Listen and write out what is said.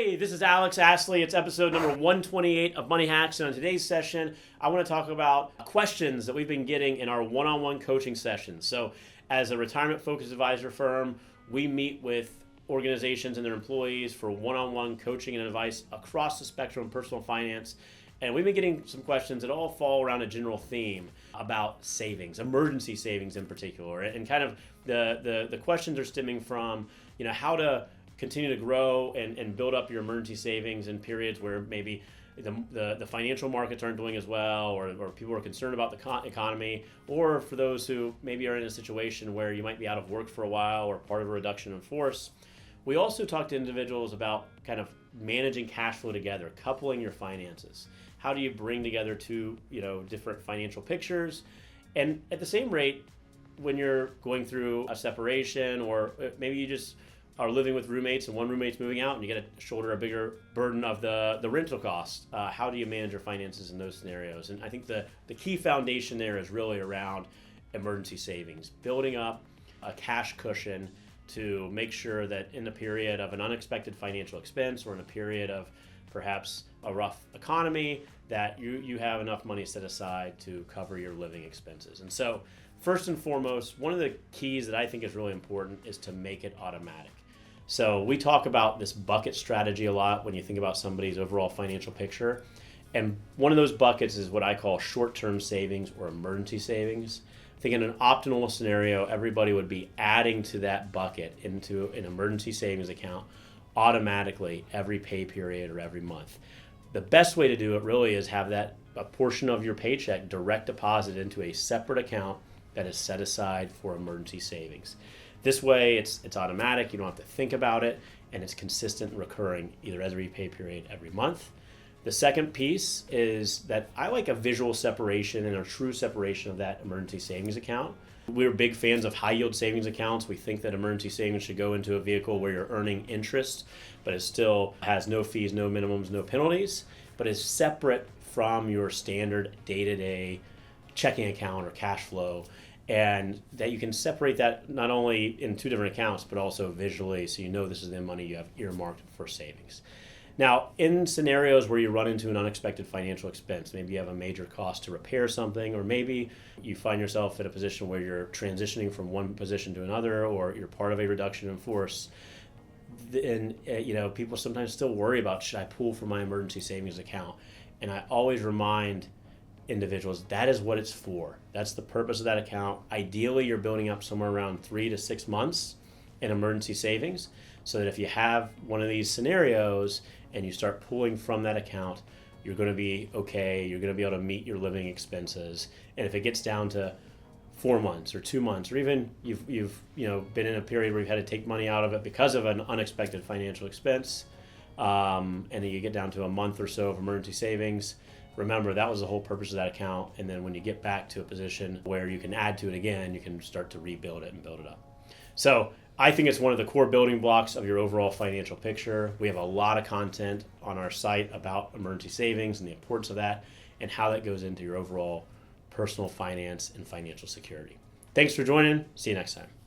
Hey, this is Alex Astley. It's episode number 128 of Money Hacks. And on today's session, I want to talk about questions that we've been getting in our one-on-one coaching sessions. So as a retirement-focused advisor firm, we meet with organizations and their employees for one-on-one coaching and advice across the spectrum of personal finance. And we've been getting some questions that all fall around a general theme about savings, emergency savings in particular. And kind of the questions are stemming from, how to continue to grow and build up your emergency savings in periods where maybe the financial markets aren't doing as well, or people are concerned about the economy, or for those who maybe are in a situation where you might be out of work for a while or part of a reduction in force. We also talk to individuals about kind of managing cash flow together, coupling your finances. How do you bring together two, different financial pictures? And at the same rate, when you're going through a separation, or maybe you just are living with roommates and one roommate's moving out and you get to shoulder a bigger burden of the rental costs, how do you manage your finances in those scenarios? And I think the key foundation there is really around emergency savings, building up a cash cushion to make sure that in the period of an unexpected financial expense or in a period of perhaps a rough economy, that you have enough money set aside to cover your living expenses. And so first and foremost, one of the keys that I think is really important is to make it automatic. So we talk about this bucket strategy a lot when you think about somebody's overall financial picture. And one of those buckets is what I call short-term savings or emergency savings. I think in an optimal scenario, everybody would be adding to that bucket into an emergency savings account automatically every pay period or every month. The best way to do it really is have a portion of your paycheck direct deposit into a separate account that is set aside for emergency savings. This way it's automatic, you don't have to think about it, and it's consistent and recurring either every pay period every month. The second piece is that I like a visual separation and a true separation of that emergency savings account. We're big fans of high yield savings accounts. We think that emergency savings should go into a vehicle where you're earning interest, but it still has no fees, no minimums, no penalties, but is separate from your standard day-to-day checking account or cash flow. And that you can separate that not only in two different accounts, but also visually, so you know this is the money you have earmarked for savings. Now, in scenarios where you run into an unexpected financial expense, maybe you have a major cost to repair something, or maybe you find yourself in a position where you're transitioning from one position to another, or you're part of a reduction in force, and people sometimes still worry about, should I pull from my emergency savings account? And I always remind individuals, that is what it's for. That's the purpose of that account. Ideally, you're building up somewhere around 3 to 6 months in emergency savings, so that if you have one of these scenarios and you start pulling from that account, you're going to be okay. You're going to be able to meet your living expenses. And if it gets down to 4 months or 2 months, or even you've been in a period where you've had to take money out of it because of an unexpected financial expense, and then you get down to a month or so of emergency savings, remember, that was the whole purpose of that account. And then when you get back to a position where you can add to it again, you can start to rebuild it and build it up. So I think it's one of the core building blocks of your overall financial picture. We have a lot of content on our site about emergency savings and the importance of that and how that goes into your overall personal finance and financial security. Thanks for joining. See you next time.